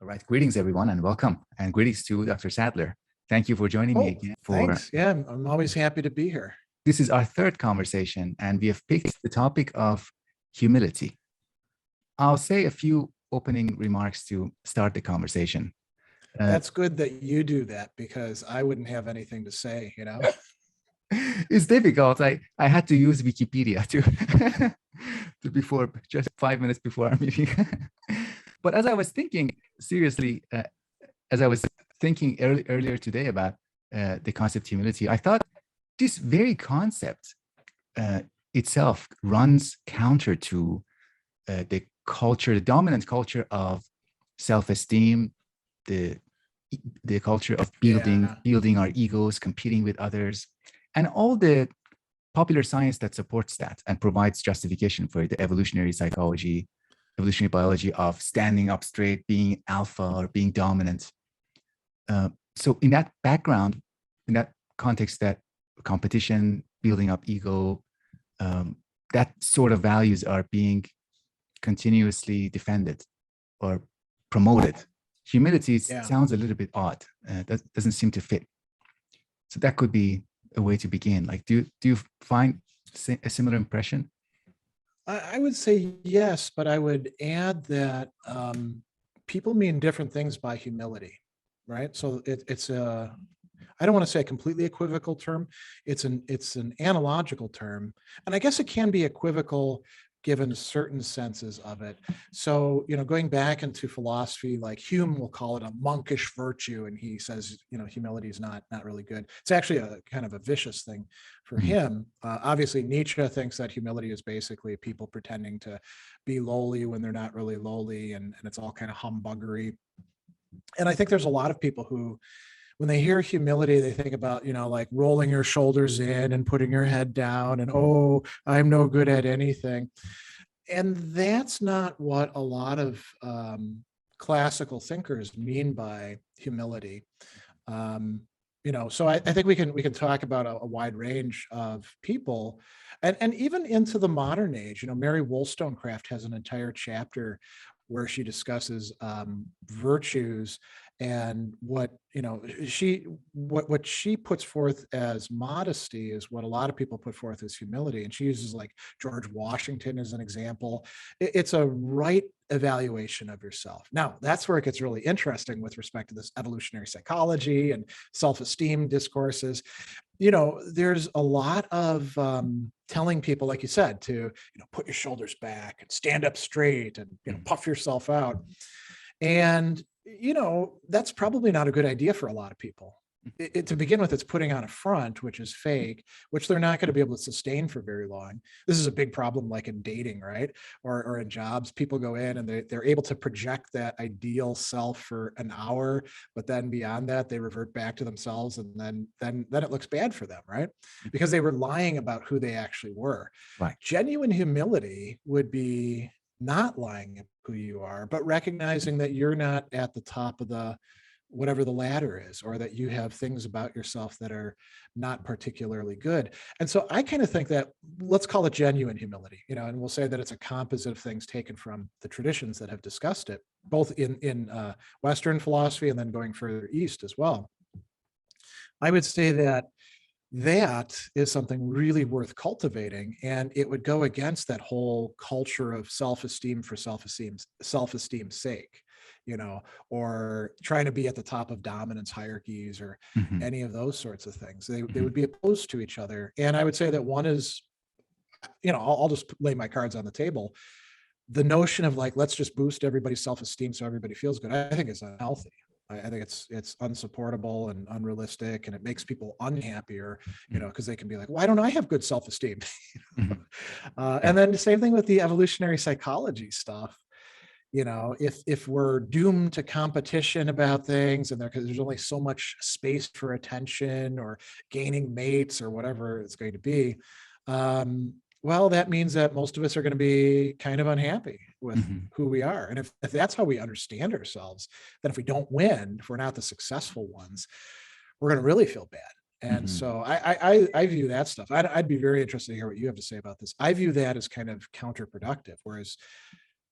All right, greetings everyone and welcome, and greetings to Dr. Sadler. Thank you for joining me Oh, again for thanks. Yeah, I'm always happy to be here. this is our third conversation, and we have picked the topic of humility. I'll say a few opening remarks to start the conversation. Uh, That's good that you do that because I wouldn't have anything to say. it's difficult. I had to use Wikipedia to before just 5 minutes before our meeting. But as I was thinking seriously, as I was thinking earlier today about the concept of humility, I thought this very concept uh, itself runs counter to the dominant culture of self-esteem, the the culture of Yeah. building our egos, competing with others, and all the popular science that supports that and provides justification for the evolutionary psychology, evolutionary biology of standing up straight, being alpha or being dominant. So in that background, in that context, that competition, building up ego, um, that sort of values are being continuously defended or promoted. Humility Yeah. sounds a little bit odd. That doesn't seem to fit. So that could be a way to begin. Like, do you find a similar impression? I would say yes, but I would add that people mean different things by humility, right? So it's a, I don't want to say a completely equivocal term. It's an analogical term, and I guess it can be equivocal given certain senses of it. So, going back into philosophy, like Hume will call it a monkish virtue, and he says, humility is not really good. It's actually a kind of a vicious thing for Mhm. him. Obviously, Nietzsche thinks that humility is basically people pretending to be lowly when they're not really lowly, and it's all kind of humbuggery. And I think there's a lot of people who, when they hear humility, they think about, like rolling your shoulders in and putting your head down and, oh, I'm no good at anything. And that's not what a lot of classical thinkers mean by humility. Um, so I think we can talk about a wide range of people, and even into the modern age. Mary Wollstonecraft has an entire chapter where she discusses virtues, and what she puts forth as modesty is what a lot of people put forth as humility. And she uses like George Washington as an example. It's a right evaluation of yourself. Now, that's where it gets really interesting with respect to this evolutionary psychology and self-esteem discourses. There's a lot of telling people, like you said, to put your shoulders back and stand up straight and puff yourself out. And that's probably not a good idea for a lot of people. To begin with, it's putting on a front, which is fake, which they're not going to be able to sustain for very long. This is a big problem, like in dating, right? Or in jobs. People go in and they're able to project that ideal self for an hour, but then beyond that, they revert back to themselves, and then it looks bad for them, right? Because they were lying about who they actually were. Right. Genuine humility would be not lying about who you are, but recognizing that you're not at the top of the whatever the ladder is, or that you have things about yourself that are not particularly good. And so I kind of think that, let's call it genuine humility, and we'll say that it's a composite of things taken from the traditions that have discussed it, both in Western philosophy and then going further east as well. I would say that is something really worth cultivating, and it would go against that whole culture of self-esteem for self-esteem's sake, or trying to be at the top of dominance hierarchies, or Mhm. any of those sorts of things. They Mhm. would be opposed to each other. And I would say that one is, I'll just lay my cards on the table. The notion of like, let's just boost everybody's self-esteem so everybody feels good, I think is unhealthy. I think it's unsupportable and unrealistic, and it makes people unhappier, Mhm. because they can be like, why don't I have good self-esteem? Mhm. And Yeah. then the same thing with the evolutionary psychology stuff. If we're doomed to competition about things, and because there's only so much space for attention or gaining mates or whatever it's going to be, well, that means that most of us are going to be kind of unhappy with Mhm. who we are. And if that's how we understand ourselves, then if we don't win, if we're not the successful ones, we're going to really feel bad. And Mhm. so I view that stuff. I'd be very interested to hear what you have to say about this. I view that as kind of counterproductive, whereas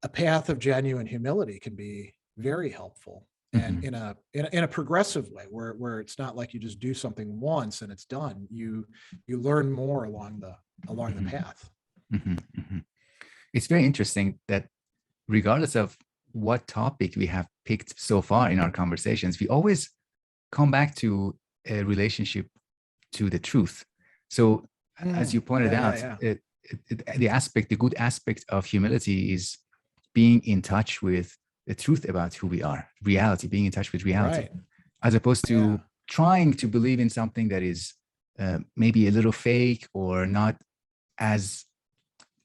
a path of genuine humility can be very helpful, and Mhm. in a progressive way, where it's not like you just do something once and it's done. You learn more along the Mhm. path. Mhm. Mhm. It's very interesting that regardless of what topic we have picked so far in our conversations, we always come back to a relationship to the truth. So, as you pointed Yeah, yeah, out, yeah. the good aspect of humility is being in touch with the truth about who we are, reality, being in touch with reality, Right. as opposed Yeah. to trying to believe in something that is maybe a little fake or not as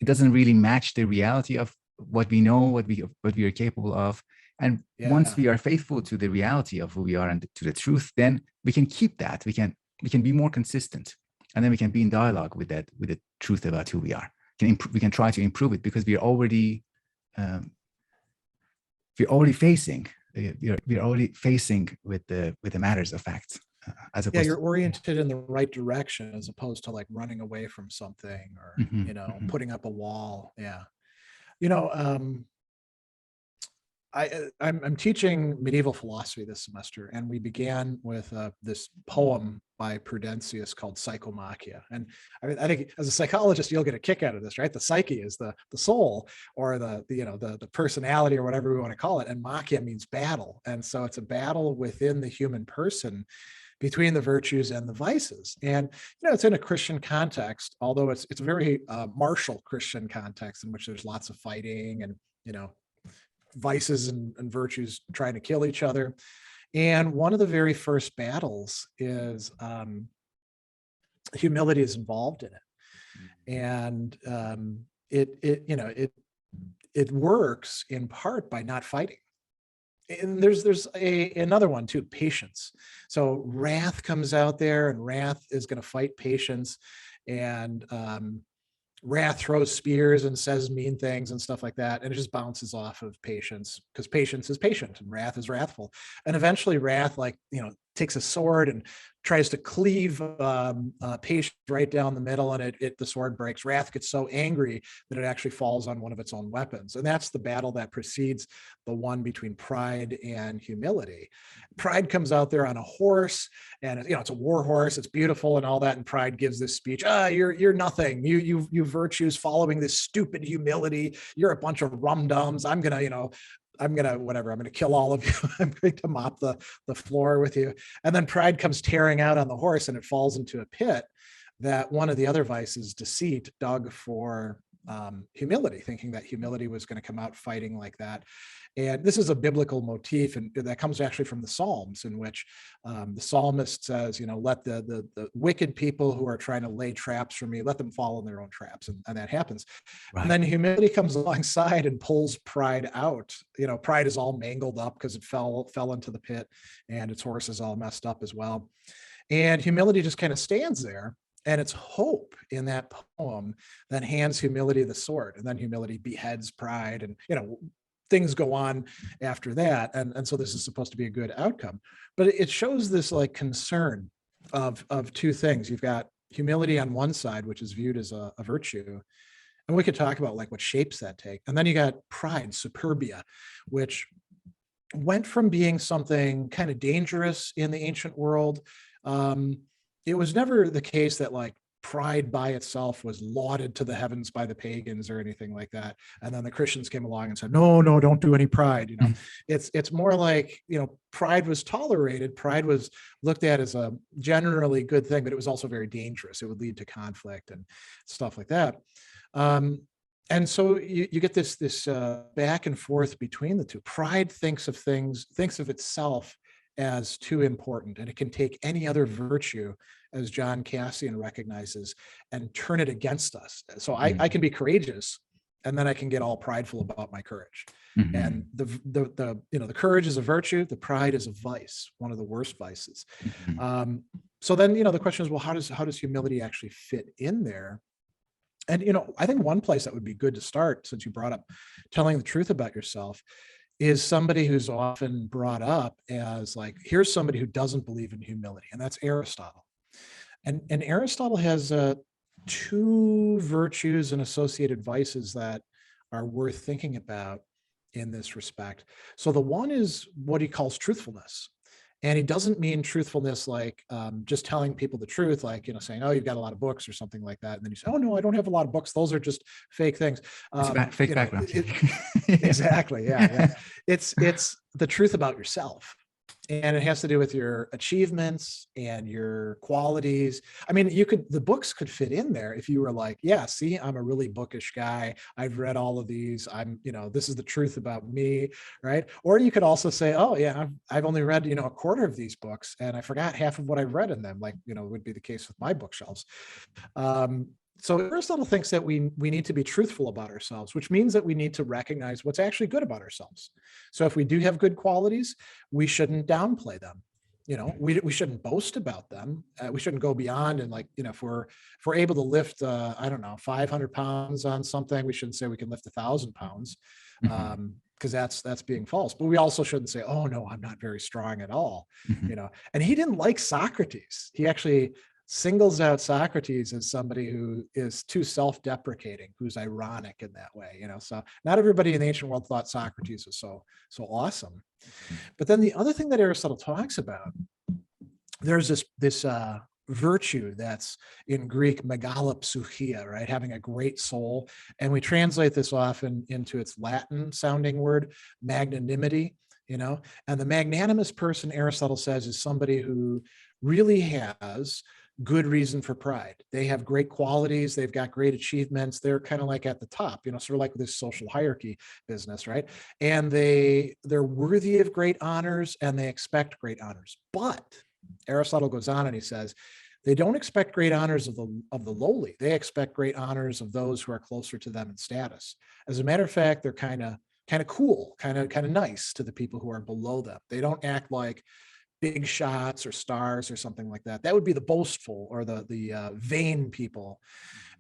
it doesn't really match the reality of what we know, what we are capable of. And once Yeah. we are faithful to the reality of who we are and to the truth, then we can keep that. We can be more consistent, and then we can be in dialogue with the truth about who we are. We can try to improve it because um, we're already facing we're already facing with the matters of facts as Yeah, opposed you're to. oriented in the right direction as opposed to like running away from something, or Mhm, mhm. putting up a wall. Yeah. You know, I'm teaching medieval philosophy this semester, and we began with this poem by Prudentius called Psychomachia. And I mean, I think as a psychologist, you'll get a kick out of this, right? The psyche is the soul, or the personality, or whatever we want to call it. And machia means battle, and so it's a battle within the human person between the virtues and the vices. And it's in a Christian context, although it's a very martial Christian context in which there's lots of fighting and vices and virtues trying to kill each other. And one of the very first battles is humility is involved in it, and it works in part by not fighting. And there's another one too, patience. So wrath comes out there, and wrath is going to fight patience, and wrath throws spears and says mean things and stuff like that, and it just bounces off of patience, because patience is patient and wrath is wrathful. And eventually wrath, takes a sword and tries to cleave patience right down the middle, and the sword breaks. Wrath gets so angry that it actually falls on one of its own weapons, and that's the battle that precedes the one between pride and humility. Pride comes out there on a horse, and it's a war horse, it's beautiful and all that, and pride gives this speech: you're nothing, you virtues following this stupid humility, you're a bunch of rum dums. I'm gonna kill all of you. I'm going to mop the floor with you. And then pride comes tearing out on the horse, and it falls into a pit that one of the other vices, deceit, dug for humility, thinking that humility was going to come out fighting like that. And this is a biblical motif, and that comes actually from the Psalms, in which the psalmist says, let the wicked people who are trying to lay traps for me, let them fall in their own traps. And that happens. And Right. then humility comes alongside and pulls pride out. Pride is all mangled up because it fell into the pit, and its horse is all messed up as well. And humility just kind of stands there. And it's hope in that poem that hands humility the sword, and then humility beheads pride, and things go on after that. And so this is supposed to be a good outcome. But it shows this like concern of two things. You've got humility on one side, which is viewed as a virtue, and we could talk about like what shapes that take. And then you got pride, superbia, which went from being something kind of dangerous in the ancient world. It was never the case that like pride by itself was lauded to the heavens by the pagans or anything like that. And then the Christians came along and said, no, no, don't do any pride. Mhm. It's more like, pride was tolerated. Pride was looked at as a generally good thing, but it was also very dangerous. It would lead to conflict and stuff like that. And so you get this back and forth between the two. Pride thinks of itself as too important, and it can take any other virtue, as John Cassian recognizes, and turn it against us. So I can be courageous, and then I can get all prideful about my courage. And Mhm. the courage is a virtue, the pride is a vice, one of the worst vices. Mhm. So then the question is, well, how does humility actually fit in there? And I think one place that would be good to start, since you brought up telling the truth about yourself, is somebody who's often brought up as like, here's somebody who doesn't believe in humility, and that's Aristotle. And Aristotle has two virtues and associated vices that are worth thinking about. in this respect. So the one is what he calls truthfulness. And he doesn't mean truthfulness like just telling people the truth, like, saying, oh, you've got a lot of books or something like that. And then you say, oh, no, I don't have a lot of books. Those are just fake things. It's fake background. Exactly. Yeah. It's the truth about yourself. And it has to do with your achievements and your qualities. I mean, the books could fit in there if you were like, yeah, see, I'm a really bookish guy. I've read all of these. This is the truth about me, right? Or you could also say, oh yeah, I've only read, a quarter of these books and I forgot half of what I've read in them, like, would be the case with my bookshelves. So Aristotle thinks that we need to be truthful about ourselves, which means that we need to recognize what's actually good about ourselves. So if we do have good qualities, we shouldn't downplay them. We shouldn't boast about them. We shouldn't go beyond and if we're able to lift, 500 pounds on something, we shouldn't say we can lift 1,000 pounds. Because that's being false. But we also shouldn't say, oh no, I'm not very strong at all. And he didn't like Socrates. He actually singles out Socrates as somebody who is too self-deprecating, who's ironic in that way. So not everybody in the ancient world thought Socrates was so awesome. But then the other thing that Aristotle talks about, there's this virtue that's in Greek megalopsychia, right? Having a great soul. And we translate this often into its Latin sounding word, magnanimity, and the magnanimous person, Aristotle says, is somebody who really has good reason for pride. They have great qualities. They've got great achievements. They're kind of like at the top, sort of like this social hierarchy business, right? And they're worthy of great honors and they expect great honors. But Aristotle goes on and he says, they don't expect great honors of the lowly. They expect great honors of those who are closer to them in status. As a matter of fact, they're kind of cool, kind of nice to the people who are below them. They don't act like big shots or stars or something like that. That would be the boastful or the vain people.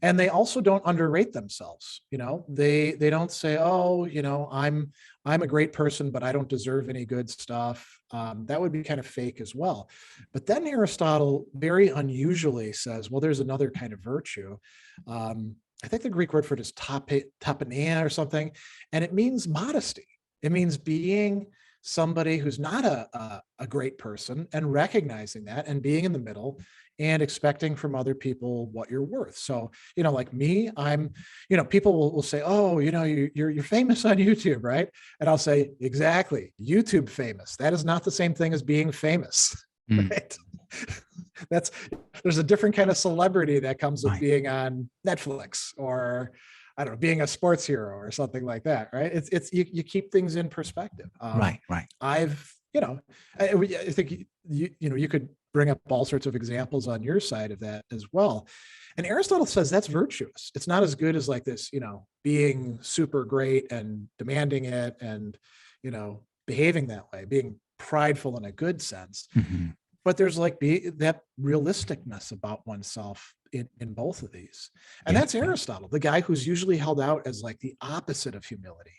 And they also don't underrate themselves. They don't say, oh, I'm a great person, but I don't deserve any good stuff. That would be kind of fake as well. But then Aristotle very unusually says, well, there's another kind of virtue. I think the Greek word for it is tapania or something. And it means modesty. It means being somebody who's not a great person and recognizing that and being in the middle and expecting from other people what you're worth. So, like me, I'm, people will say, oh, you're famous on YouTube, right? And I'll say, exactly, YouTube famous. That is not the same thing as being famous, right? There's a different kind of celebrity that comes with being on Netflix or I don't know, being a sports hero or something like that, right? It's you keep things in perspective. Right. I think you could bring up all sorts of examples on your side of that as well. And Aristotle says that's virtuous. It's not as good as like this, being super great and demanding it and, behaving that way, being prideful in a good sense. But there's that realisticness about oneself in both of these. And that's Aristotle, the guy who's usually held out as like the opposite of humility.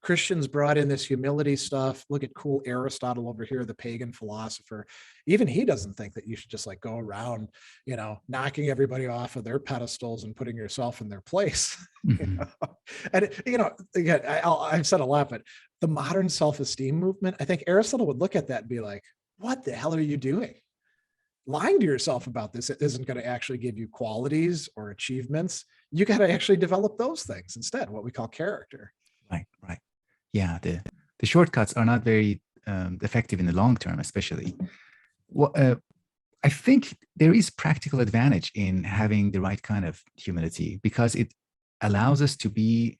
Christians brought in this humility stuff. Look at cool Aristotle over here, the pagan philosopher. Even he doesn't think that you should just like go around, knocking everybody off of their pedestals and putting yourself in their place. And again, I've said a lot, but the modern self-esteem movement, I think Aristotle would look at that and be like, what the hell are you doing? Lying to yourself about this isn't going to actually give you qualities or achievements. You got to actually develop those things instead, what we call character. Right. Yeah, the shortcuts are not very effective in the long term, especially. Well, I think there is practical advantage in having the right kind of humility because it allows us to be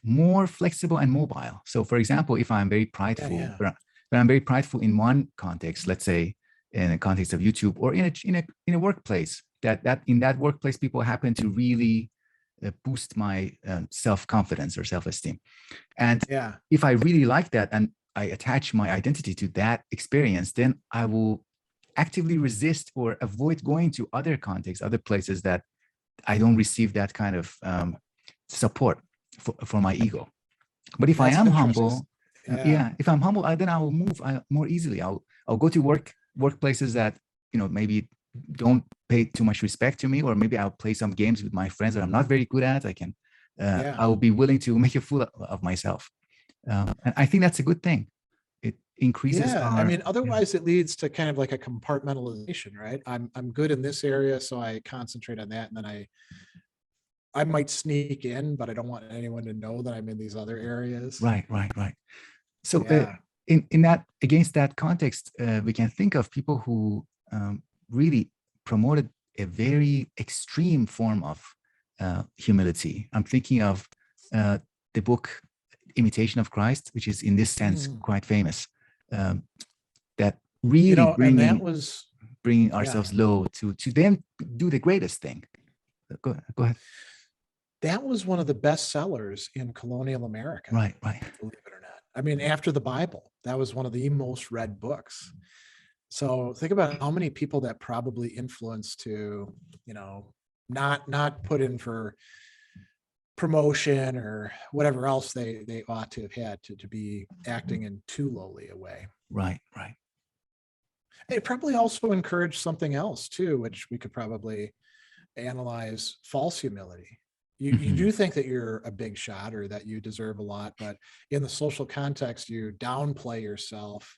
more flexible and mobile. So, for example, if I'm very prideful, when I'm very prideful in one context, let's say in a context of YouTube or in a workplace, that in that workplace people happen to really boost my self-confidence or self-esteem. And if I really like that and I attach my identity to that experience, then I will actively resist or avoid going to other contexts, other places that I don't receive that kind of support for my ego. But if I am humble, if I'm humble, then I will move more easily. I'll go to workplaces that maybe don't pay too much respect to me, or maybe I'll play some games with my friends that I'm not very good at. I will be willing to make a fool of myself. And I think that's a good thing. It increases Yeah, I our, mean, otherwise it leads to kind of like a compartmentalization, right? I'm good in this area, so I concentrate on that, and then I might sneak in, but I don't want anyone to know that I'm in these other areas. right. So Yeah. in that, against that context, we can think of people who really promoted a very extreme form of humility. I'm thinking of the book Imitation of Christ, which is in this sense Mm. quite famous. Um, that You really know, and that was, bringing yeah, ourselves low to then do the greatest thing. Go ahead. that was one of the best sellers in colonial America, Right. believe it or not. I mean, after the Bible, that was one of the most read books. So think about how many people that probably influenced to, you know, not put in for promotion or whatever else they ought to have had to be acting in too lowly a way. Right. It probably also encouraged something else too, which we could probably analyze: false humility. You Mhm. do think that you're a big shot or that you deserve a lot, but in the social context, you downplay yourself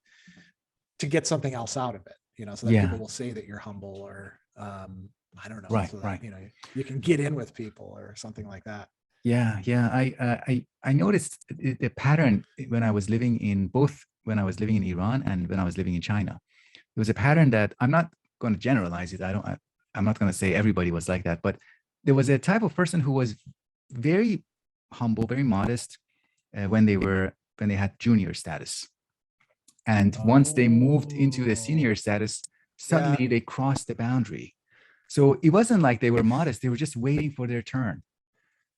to get something else out of it, you know, so that people Yeah, will say that you're humble, or I don't know, so that, right. you know, you can get in with people or something like that. Yeah. I noticed the pattern when I was living in both when I was living in Iran and when I was living in China. There was a pattern that I'm not going to generalize it. I'm not going to say everybody was like that, but there was a type of person who was very humble, very modest when they had junior status. And once they moved into the Oh, senior status, yeah, suddenly they crossed the boundary. So it wasn't like they were modest, they were just waiting for their turn.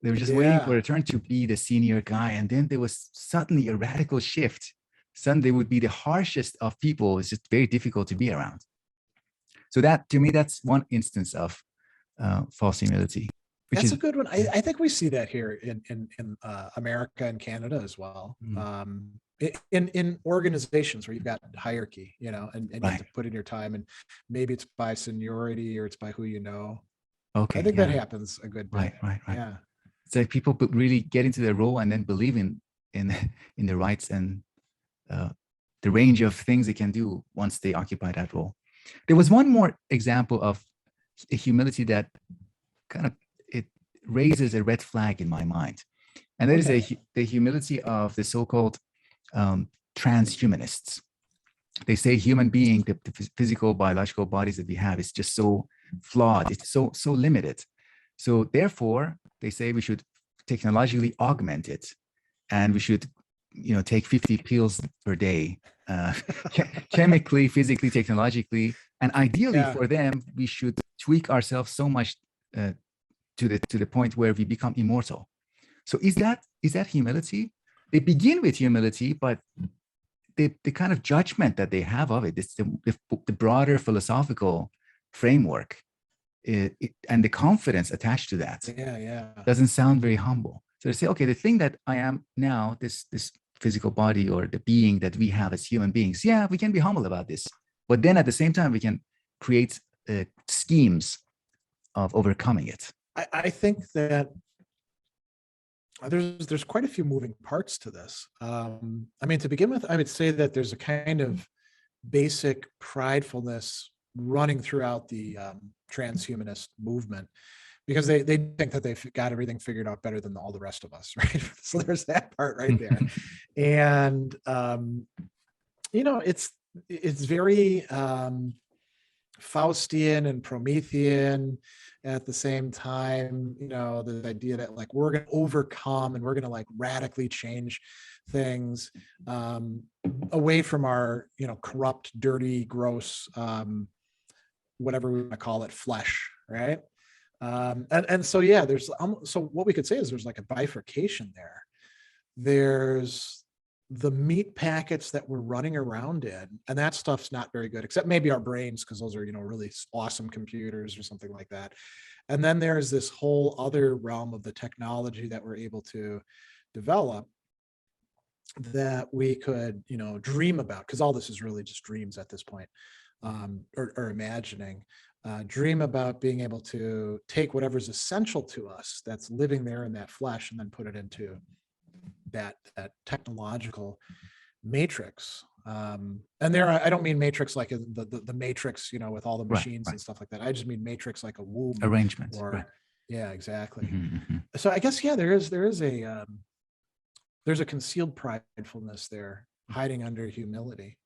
They were just waiting for yeah. a turn to be the senior guy. And then there was suddenly a radical shift. Suddenly they would be the harshest of people. It's just very difficult to be around. So that, to me, that's one instance of false humility, which That's a is, good one. I think we see that here in America and Canada as well. mm, In organizations where you've got hierarchy, you know, and you have right. to put in your time, and maybe it's by seniority or it's by who you know. I Okay. think that Yeah. happens a good bit. Right. Yeah. It's like people really get into their role and then believe in in the rights and uh, the range of things they can do once they occupy that role. There was one more example of a humility that kind of it raises a red flag in my mind, and that is Okay. the humility of the so-called transhumanists. They say human being, the physical biological bodies that we have, is just so flawed. It's so limited. So therefore, they say we should technologically augment it, and we should, take 50 pills per day, uh, chemically, physically, technologically, and ideally Yeah. for them, we should tweak ourselves so much uh, to the point where we become immortal. So is that humility? They begin with humility, but the kind of judgment that they have of it, it's the broader philosophical framework, and the confidence attached to that Yeah. Yeah. doesn't sound very humble. So they say, okay, the thing that I am now, this physical body or the being that we have as human beings, yeah, we can be humble about this, but then at the same time, we can create schemes of overcoming it. I think that there's quite a few moving parts to this. I mean, to begin with, I would say that there's a kind of basic pridefulness running throughout the transhumanist movement, because they think that they've got everything figured out better than all the rest of us, right? So there's that part right there. And you know, it's very Faustian and Promethean at the same time. You know, the idea that like we're going to overcome and we're going to like radically change things away from our, you know, corrupt, dirty, gross, whatever we want to call it, flesh, right? And so yeah, there's so what we could say is there's like a bifurcation there. There's the meat packets that we're running around in, and that stuff's not very good, except maybe our brains, because those are, you know, really awesome computers or something like that. And then there's this whole other realm of the technology that we're able to develop that we could, you know, dream about, because all this is really just dreams at this point, or imagining. Dream about being able to take whatever's essential to us that's living there in that flesh and then put it into that technological matrix. And there, I don't mean matrix like the matrix, you know, with all the Right, machines right. and stuff like that. I just mean matrix like a womb, Arrangements, or right. yeah, exactly. Mm-hmm. So I guess, yeah, there's a concealed pridefulness there hiding under humility.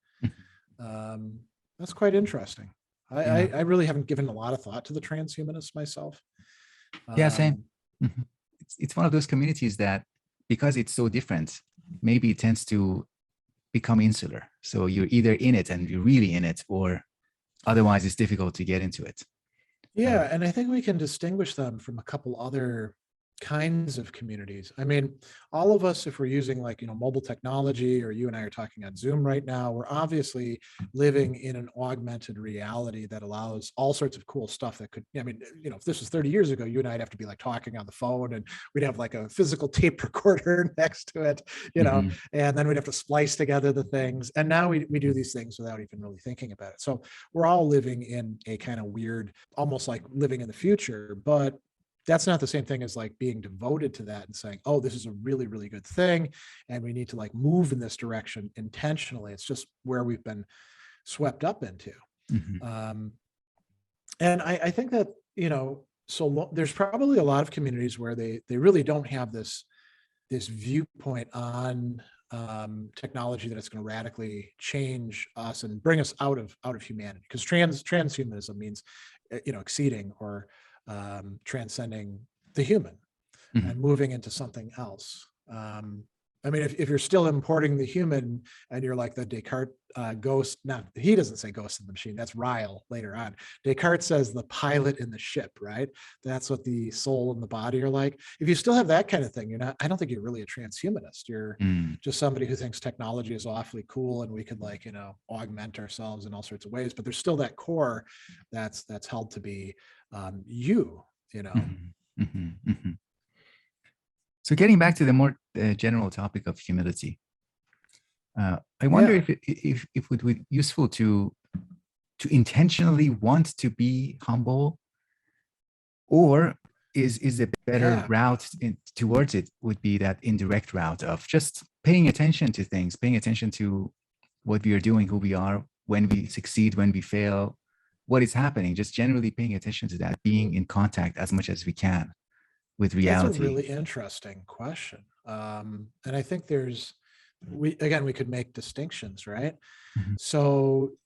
That's quite interesting. Yeah. I really haven't given a lot of thought to the transhumanists myself. Yeah, same. Um, Mhm. It's one of those communities that, because it's so different, maybe it tends to become insular. So you're either in it and you're really in it, or otherwise it's difficult to get into it. Yeah, and I think we can distinguish them from a couple other kinds of communities. I mean, all of us, if we're using like, you know, mobile technology, or you and I are talking on Zoom right now, we're obviously living in an augmented reality that allows all sorts of cool stuff that could, I mean, you know, if this was 30 years ago, you and I'd have to be like talking on the phone, and we'd have like a physical tape recorder next to it, you know, Mhm. and then we'd have to splice together the things. And now we do these things without even really thinking about it. So we're all living in a kind of weird, almost like living in the future, but that's not the same thing as like being devoted to that and saying, oh, this is a really, really good thing, and we need to like move in this direction intentionally. It's just where we've been swept up into. Mhm. Um, and I think that, you know, there's probably a lot of communities where they really don't have this viewpoint on technology that it's going to radically change us and bring us out of humanity, because transhumanism means, you know, exceeding or transcending the human Mhm. and moving into something else. I mean, if you're still importing the human, and you're like the Descartes ghost, not, he doesn't say ghost in the machine, that's Ryle later on. Descartes says the pilot in the ship, right? That's what the soul and the body are like. If you still have that kind of thing, you're not, I don't think you're really a transhumanist. You're Mm. just somebody who thinks technology is awfully cool and we could, like, you know, augment ourselves in all sorts of ways, but there's still that core that's held to be you know. Mhm. Mhm. Mhm. So getting back to the more general topic of humility, I wonder Yeah. if it would be useful to intentionally want to be humble, or is a better Yeah. route towards it would be that indirect route of just paying attention to things, paying attention to what we are doing, who we are, when we succeed, when we fail, what is happening, just generally paying attention to that, being in contact as much as we can with That's a reality. really interesting question. And I think we could make distinctions, right? Mhm. So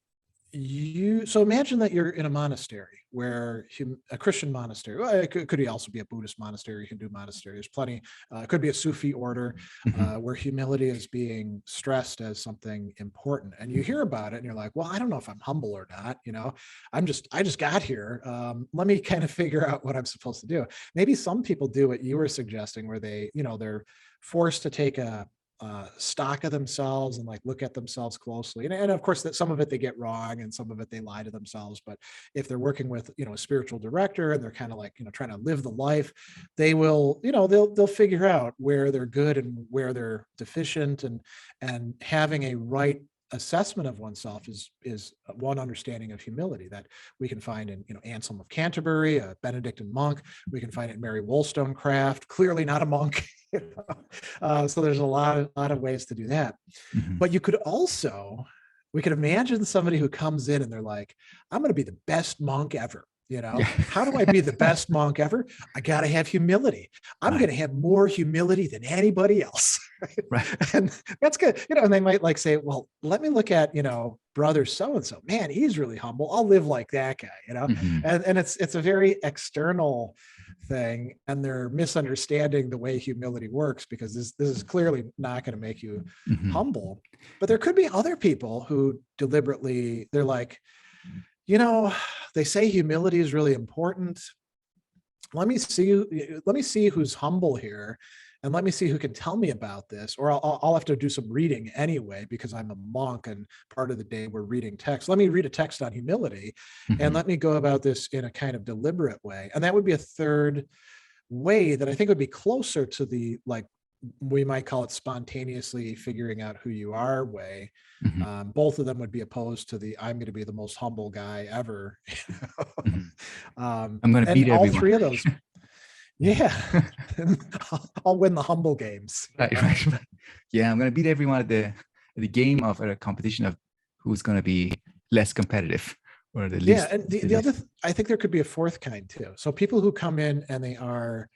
so imagine that you're in a monastery, where a Christian monastery, well, it could also be a Buddhist monastery, you can do monastery, there's plenty, it could be a Sufi order, Mhm. where humility is being stressed as something important, and you hear about it and you're like, well, I don't know if I'm humble or not, you know, I just got here, let me kind of figure out what I'm supposed to do. Maybe some people do what you were suggesting, where they, you know, they're forced to take a stock of themselves and like look at themselves closely, and of course that some of it they get wrong and some of it they lie to themselves, but if they're working with, you know, a spiritual director and they're kind of like, you know, trying to live the life, they will, you know, they'll figure out where they're good and where they're deficient, and having a right assessment of oneself is one understanding of humility that we can find in, you know, Anselm of Canterbury, a Benedictine monk. We can find it in Mary Wollstonecraft, clearly not a monk. You know? So there's a lot of ways to do that. Mhm. But we could imagine somebody who comes in and they're like, I'm going to be the best monk ever. You know, Yeah. how do I be the best monk ever? I got to have humility. I'm Right. going to have more humility than anybody else. Right? Right. And that's good. You know, and they might like say, well, let me look at, you know, brother so-and-so, man, he's really humble. I'll live like that guy, you know? Mhm. And it's a very external thing, and they're misunderstanding the way humility works, because this is clearly not going to make you Mhm. humble. But there could be other people who deliberately, they're like, you know, they say humility is really important. Let me see who's humble here, and let me see who can tell me about this, or I'll have to do some reading anyway, because I'm a monk and part of the day we're reading text. Let me read a text on humility, and Mhm. let me go about this in a kind of deliberate way. And that would be a third way that I think would be closer to the, like, we might call it spontaneously figuring out who you are way. Mhm. Both of them would be opposed to the I'm going to be the most humble guy ever. You know? Mhm. I'm going to And beat all everyone. three of those, Yeah. I'll win the humble games. Right, right. Yeah, I'm gonna beat everyone at the game of a competition of who's gonna be less competitive or the Yeah. least. And the other, I think there could be a fourth kind too. So people who come in and they are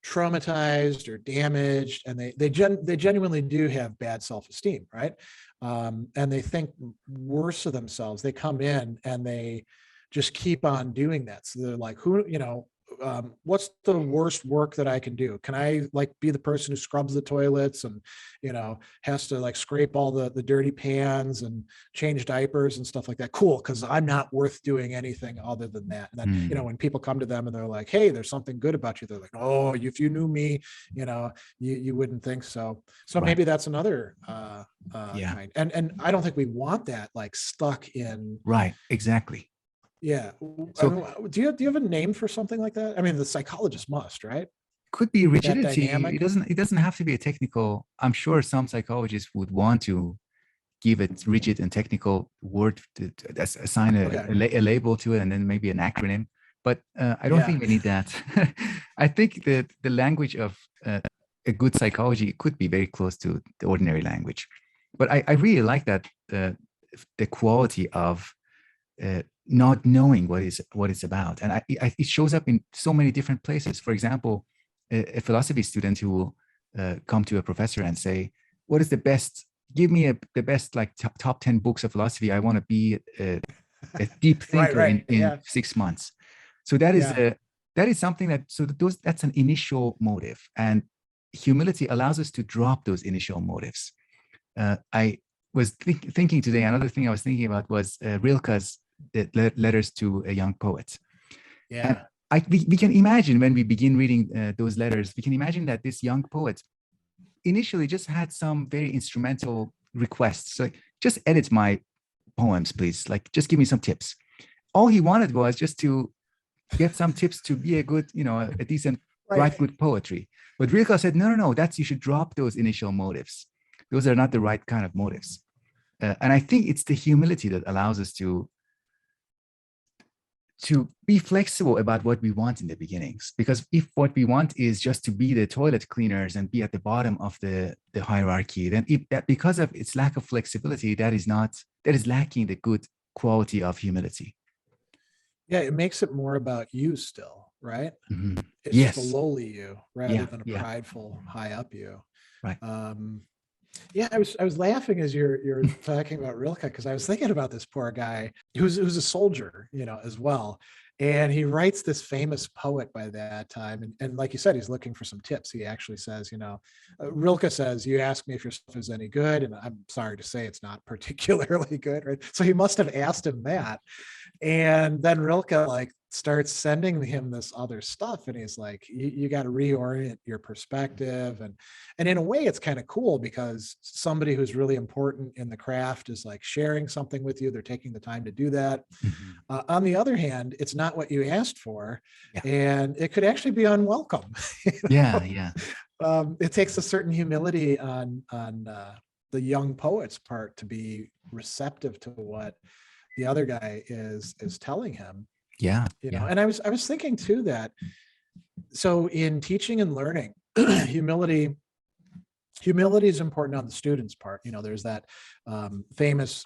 traumatized or damaged, and they genuinely do have bad self-esteem, right? And they think worse of themselves. They come in and they just keep on doing that. So they're like, what's the worst work that I can do? Can I like be the person who scrubs the toilets and, has to like scrape all the dirty pans and change diapers and stuff like that? Cool. Cause I'm not worth doing anything other than that. And then, when people come to them and they're like, hey, there's something good about you. They're like, oh, if you knew me, you wouldn't think so. So Right. maybe that's another Yeah. kind. And I don't think we want that like stuck in. Right. Exactly. Yeah. So Do you have a name for something like that? I mean, the psychologist must, right? could be That rigidity. dynamic. It doesn't have to be a technical. I'm sure some psychologists would want to give it rigid and technical word to assign Okay. a label to it, and then maybe an acronym. But I don't Yeah. think we need that. I think that the language of a good psychology could be very close to the ordinary language. But I really like that the quality of not knowing what it's about, and it shows up in so many different places. For example, a philosophy student who will come to a professor and say, "What is the best? Give me the best like top 10 books of philosophy. I want to be a deep Right. thinker Right. in Yeah. 6 months." So that is Yeah. something that's an initial motive, and humility allows us to drop those initial motives. I was thinking today, another thing I was thinking about was Rilke's letters to a young poet. And Yeah. we can imagine when we begin reading those letters, we can imagine that this young poet initially just had some very instrumental requests. So just edit my poems, please. Like, just give me some tips. All he wanted was just to get some tips to be a good, a decent, Right. write good poetry. But Rilke said, no, no, no, you should drop those initial motives. Those are not the right kind of motives. And I think it's the humility that allows us to be flexible about what we want in the beginnings. Because if what we want is just to be the toilet cleaners and be at the bottom of the hierarchy, then because of its lack of flexibility, that is lacking the good quality of humility. Yeah. It makes it more about you still, right? Mm-hmm. It's just a Yes. lowly you rather than a Yeah. prideful high up you. Right. Yeah, I was laughing as you're talking about Rilke because I was thinking about this poor guy who's a soldier, as well. And he writes this famous poet by that time. And like you said, he's looking for some tips. He actually says, Rilke says, you ask me if your stuff is any good. And I'm sorry to say it's not particularly good, right? So he must have asked him that. And then Rilke like starts sending him this other stuff. And he's like, you got to reorient your perspective. And in a way, it's kind of cool because somebody who's really important in the craft is like sharing something with you. They're taking the time to do that. Mm-hmm. On the other hand, it's not what you asked for, Yeah. and it could actually be unwelcome. Yeah. It takes a certain humility on the young poet's part to be receptive to what the other guy is telling him. Yeah. And I was thinking too that so in teaching and learning, humility is important on the student's part. There's that famous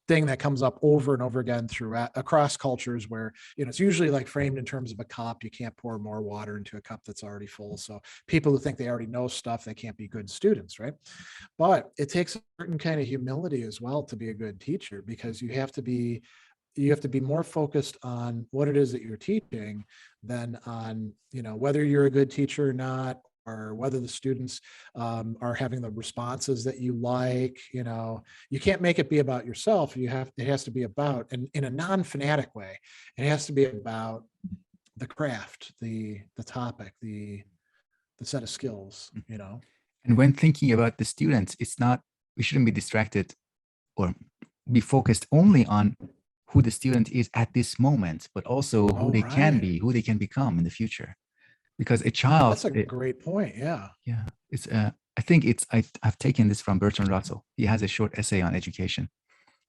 thing that comes up over and over again across cultures where it's usually like framed in terms of a cup. You can't pour more water into a cup that's already full. So people who think they already know stuff, they can't be good students, right? But it takes a certain kind of humility as well to be a good teacher, because you have to be more focused on what it is that you're teaching than on whether you're a good teacher or not, or whether the students are having the responses that you like. You can't make it be about yourself. It has to be about, and in a non-fanatic way, it has to be about the craft, the topic, the set of skills. And when thinking about the students, we shouldn't be distracted or be focused only on who the student is at this moment, but also who they can be, who they can become in the future. Because a child, that's a great point. Yeah. It's I think I've taken this from Bertrand Russell. He has a short essay on education,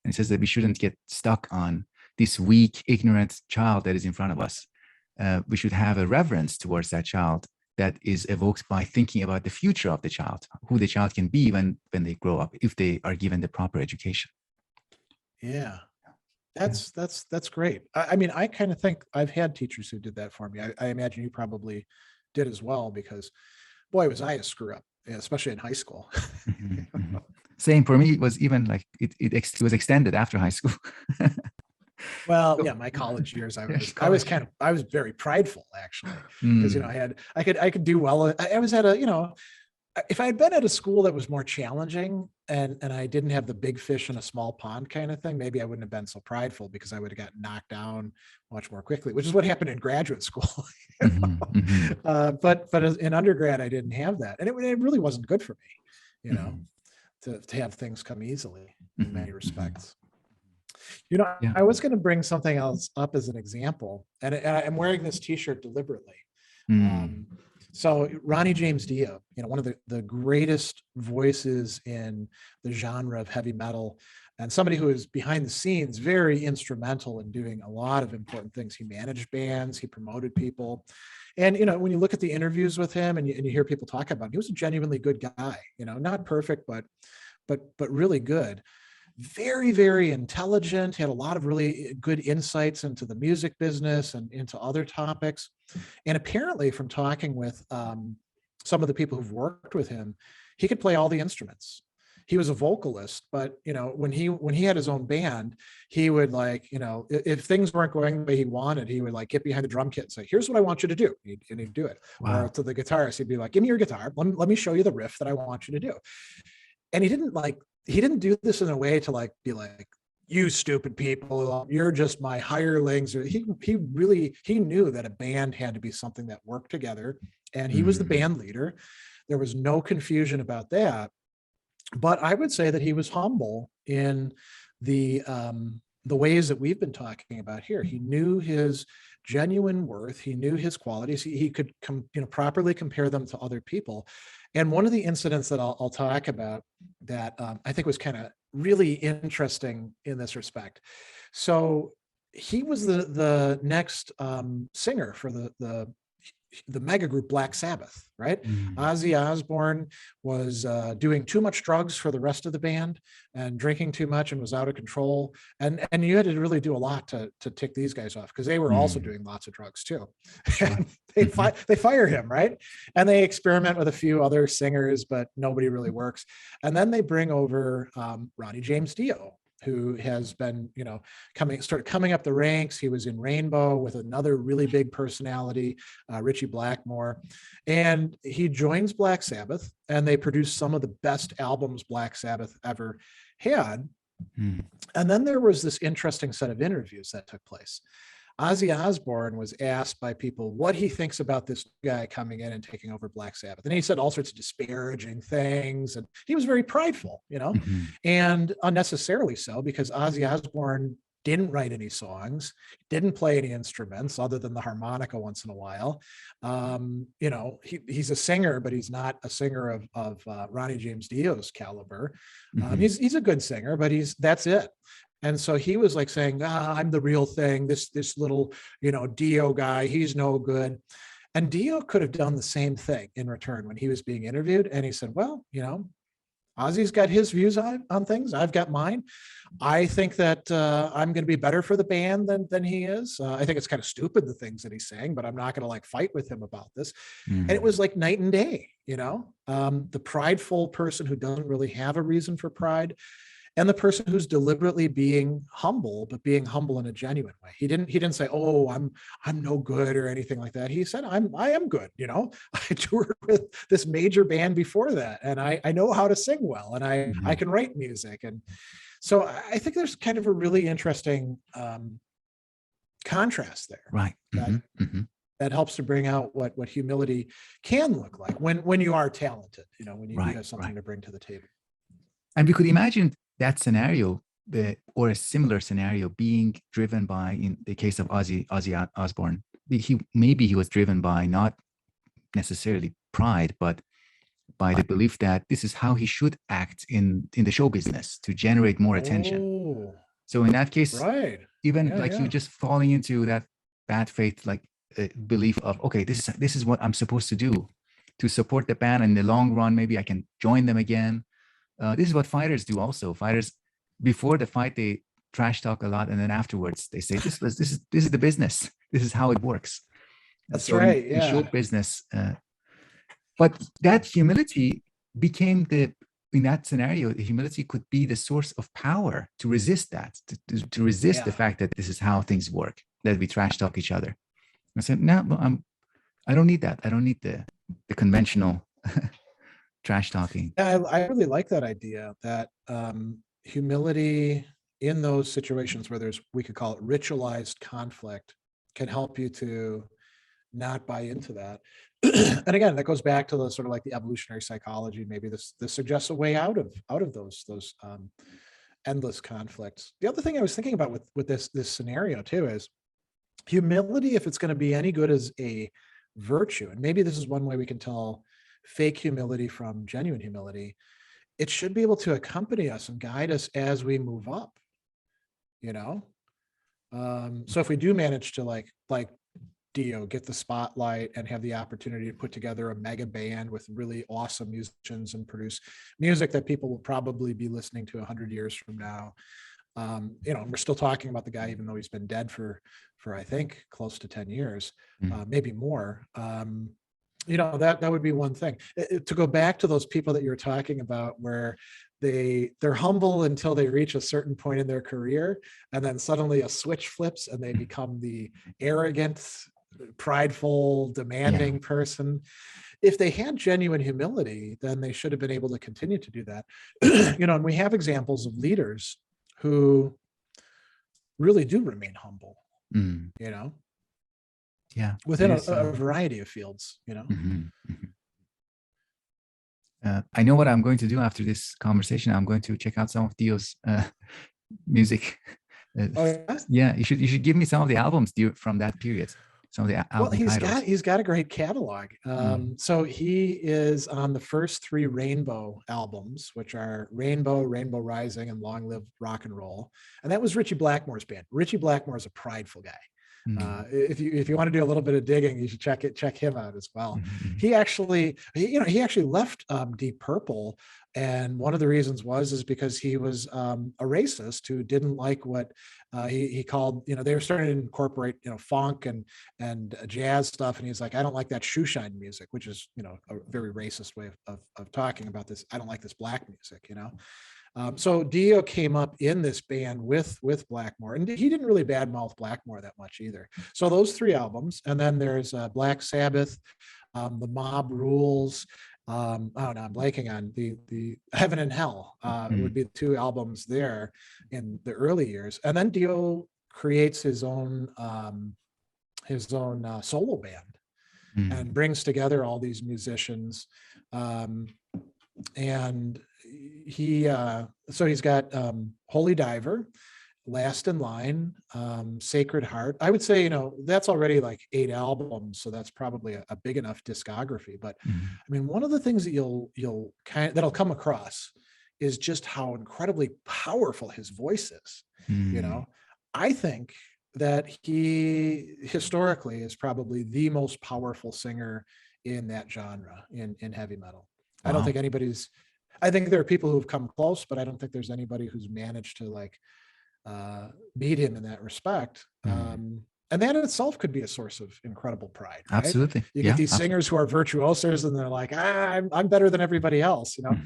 and he says that we shouldn't get stuck on this weak, ignorant child that is in front of us. we should have a reverence towards that child that is evoked by thinking about the future of the child, who the child can be when they grow up, if they are given the proper education. Yeah. That's great. I mean, I kind of think I've had teachers who did that for me. I imagine you probably did as well, because boy, was I a screw up, especially in high school. Mhm, mhm. Same for me. It was even like it was extended after high school. Well, So, yeah, my college years, yes, I was college. I was very prideful actually, because Mm, I could do well. I was at a, if I had been at a school that was more challenging, and I didn't have the big fish in a small pond kind of thing, maybe I wouldn't have been so prideful, because I would have gotten knocked down much more quickly, which is what happened in graduate school. mhm, mhm, But in undergrad, I didn't have that, and it really wasn't good for me, you know, mhm, to have things come easily in many mhm, mhm. respects. Yeah. I was going to bring something else up as an example, and I'm wearing this T-shirt deliberately. Mm, Um, so Ronnie James Dio, one of the greatest voices in the genre of heavy metal, and somebody who is behind the scenes very instrumental in doing a lot of important things. He managed bands, he promoted people. And when you look at the interviews with him, and you hear people talk about him, he was a genuinely good guy, not perfect, but really good. Very, very intelligent, had a lot of really good insights into the music business and into other topics. And apparently, from talking with some of the people who've worked with him, he could play all the instruments. He was a vocalist, but when he had his own band, he would, like, if things weren't going the way he wanted, he would, like, get behind the drum kit and say, "Here's what I want you to do," and he'd do it. Or wow. to the guitarist, he'd be like, "Give me your guitar. Let me show you the riff that I want you to do." And he didn't do this in a way to, like, be like, "You stupid people, you're just my hirelings." Or he knew that a band had to be something that worked together, and he was the Mm, band leader. There was no confusion about that. But I would say that he was humble in the ways that we've been talking about here. He knew his genuine worth. He knew his qualities. He could properly compare them to other people. And one of the incidents that I'll talk about that I think was kind of really interesting in this respect. So he was the next singer for the mega group Black Sabbath, right? mm, Ozzy Osbourne was doing too much drugs for the rest of the band, and drinking too much, and was out of control. And you had to really do a lot to tick these guys off, because they were also mm. doing lots of drugs too. Sure. And Mhm, they fire him, right? And they experiment with a few other singers, but nobody really works. And then they bring over Ronnie James Dio, who has been, started coming up the ranks. He was in Rainbow with another really big personality, Richie Blackmore. And he joins Black Sabbath, and they produce some of the best albums Black Sabbath ever had. mm, And then there was this interesting set of interviews that took place. Ozzy Osbourne was asked by people what he thinks about this guy coming in and taking over Black Sabbath. And he said all sorts of disparaging things. And he was very prideful, mhm, and unnecessarily so, because Ozzy Osbourne didn't write any songs, didn't play any instruments other than the harmonica once in a while. He's a singer, but he's not a singer of Ronnie James Dio's caliber. mhm, He's a good singer, but that's it. And so he was like saying, "I'm the real thing. This little, Dio guy, he's no good." And Dio could have done the same thing in return when he was being interviewed. And he said, "Well, Ozzy's got his views on things. I've got mine. I think that I'm going to be better for the band than he is. I think it's kind of stupid, the things that he's saying, but I'm not going to, like, fight with him about this." And it mm. was like night and day, the prideful person who doesn't really have a reason for pride, and the person who's deliberately being humble, but being humble in a genuine way. He didn't say, "Oh, I'm no good," or anything like that. He said, I am good. I toured with this major band before that, and I know how to sing well, and I Mhm. can write music. And so I think there's kind of a really interesting contrast there Right. that Mhm, mhm. that helps to bring out what humility can look like when you are talented, when you do Right. have something Right. to bring to the table. And we could imagine that scenario, or a similar scenario, being driven by, in the case of Ozzy Osbourne, maybe he was driven by not necessarily pride, but by the belief that this is how he should act in the show business to generate more attention. Oh, So in that case, right. even Yeah, like you yeah. just falling into that bad faith, like belief of, okay, this is what I'm supposed to do to support the band. In the long run, maybe I can join them again. This is what fighters do also. Fighters, before the fight, they trash talk a lot, and then afterwards they say, this is the business. This is how it works. That's So right. in show Yeah. business, but that humility became in that scenario, the humility could be the source of power to resist that, to resist the fact that this is how things work, that we trash talk each other. I said, no, I don't need that. I don't need the conventional trash talking. I really like that idea that humility in those situations where we could call it ritualized conflict, can help you to not buy into that. And again, that goes back to the sort of like the evolutionary psychology. Maybe this suggests a way out of those endless conflicts. The other thing I was thinking about with this scenario too is humility, if it's going to be any good as a virtue, and maybe this is one way we can tell fake humility from genuine humility, it should be able to accompany us and guide us as we move up, you know? So if we do manage to like Dio get the spotlight and have the opportunity to put together a mega band with really awesome musicians and produce music that people will probably be listening to 100 years from now. You know, we're still talking about the guy, even though he's been dead for I think close to 10 years, maybe more. You know, that would be one thing. To go back to those people that you're talking about, where they're humble until they reach a certain point in their career, and then suddenly a switch flips and they become the arrogant, prideful, demanding person. If they had genuine humility, then they should have been able to continue to do that. You know, and we have examples of leaders who really do remain humble, you know, within a variety of fields, you know. I know what I'm going to do after this conversation. I'm going to check out some of Dio's music. Yeah, you should give me some of the albums from that period. Some of the album titles. He's got a great catalog. So he is on the first 3 Rainbow albums, which are Rainbow, Rainbow Rising, and Long Live Rock and Roll. And that was Ritchie Blackmore's band. Ritchie Blackmore is a prideful guy. If you want to do a little bit of digging, you should check him out as well. He actually left Deep Purple, and one of the reasons is because he was a racist who didn't like what he called, you know, they were starting to incorporate, you know, funk and jazz stuff, and he's like, I don't like that shoeshine music, which is, you know, a very racist way of talking about this. I don't like this black music, you know. So Dio came up in this band with Blackmore, and he didn't really badmouth Blackmore that much either. So those 3 albums, and then there's Black Sabbath, The Mob Rules. Oh no, I'm blanking on the Heaven and Hell. Would be the 2 albums there in the early years, and then Dio creates his own solo band and brings together all these musicians, and he's got Holy Diver, Last in Line, Sacred Heart. I would say, you know, that's already like 8 albums, so that's probably a big enough discography. But I mean, one of the things that that'll come across is just how incredibly powerful his voice is. You know, I think that he historically is probably the most powerful singer in that genre in heavy metal. Wow. I don't think I think there are people who've come close, but I don't think there's anybody who's managed to like beat him in that respect. And that in itself could be a source of incredible pride. Right? Absolutely. You get these singers who are virtuosos, and they're like, I'm better than everybody else. You know,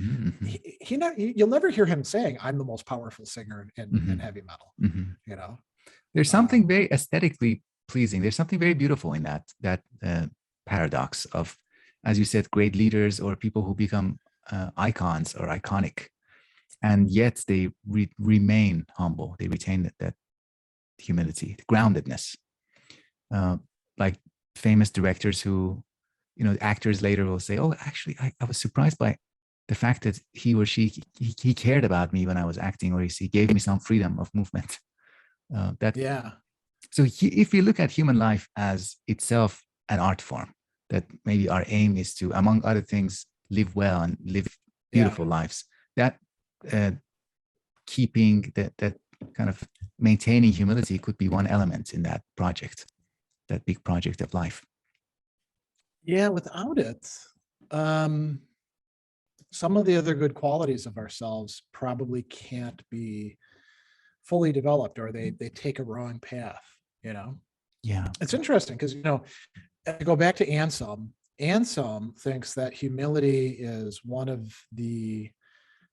you'll never hear him saying, I'm the most powerful singer in heavy metal. You know, there's something very aesthetically pleasing. There's something very beautiful in that paradox of, as you said, great leaders or people who become icons or iconic, and yet they remain humble. They retain that humility, the groundedness. Like famous directors who, you know, actors later will say, oh, actually, I was surprised by the fact that he or she cared about me when I was acting, or he gave me some freedom of movement. So if we look at human life as itself an art form, that maybe our aim is to, among other things, live well and live beautiful lives, that keeping that kind of maintaining humility could be one element in that project. that big project of life. Yeah, without it, some of the other good qualities of ourselves probably can't be fully developed, or they take a wrong path, you know? Yeah. It's interesting because, you know, to go back to Anselm, Anselm thinks that humility is one of the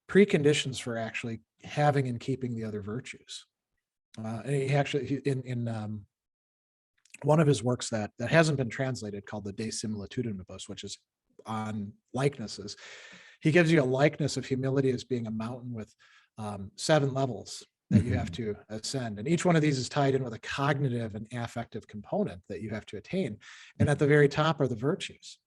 preconditions for actually having and keeping the other virtues. And he actually, in one of his works that hasn't been translated, called the De Similitudinibus, which is on likenesses, he gives you a likeness of humility as being a mountain with 7 levels that you have to ascend. And each one of these is tied in with a cognitive and affective component that you have to attain. And at the very top are the virtues.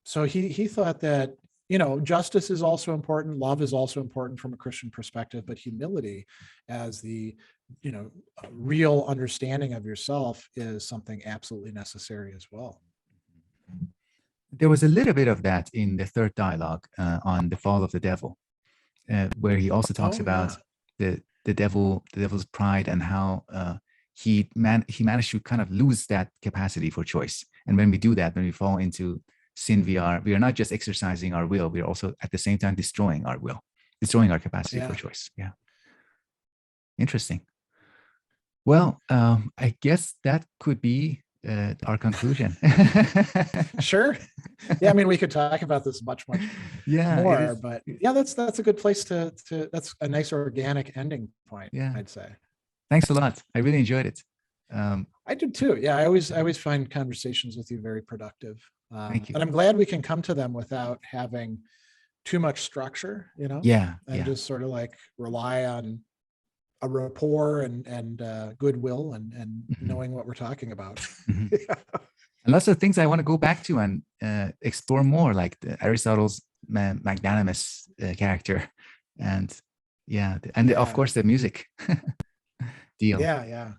So he thought that, you know, justice is also important. Love is also important from a Christian perspective, but humility as the, you know, real understanding of yourself is something absolutely necessary as well. There was a little bit of that in the third dialogue on the fall of the devil, where he also talks about the devil's pride and how he managed to kind of lose that capacity for choice. And when we do that, when we fall into sin, we are not just exercising our will, we are also at the same time destroying our will, destroying our capacity for choice. Yeah. Interesting. Well, I guess that could be our conclusion. Sure. Yeah, I mean, we could talk about this much more, but yeah, that's a good place to that's a nice organic ending point. Yeah, I'd say. Thanks a lot. I really enjoyed it. I did too. Yeah, I always find conversations with you very productive. Thank you. And I'm glad we can come to them without having too much structure, you know? And just sort of like rely on a rapport and goodwill and knowing what we're talking about. And lots of things I want to go back to and explore more, like Aristotle's magnanimous character, and of course the music deal. Yeah.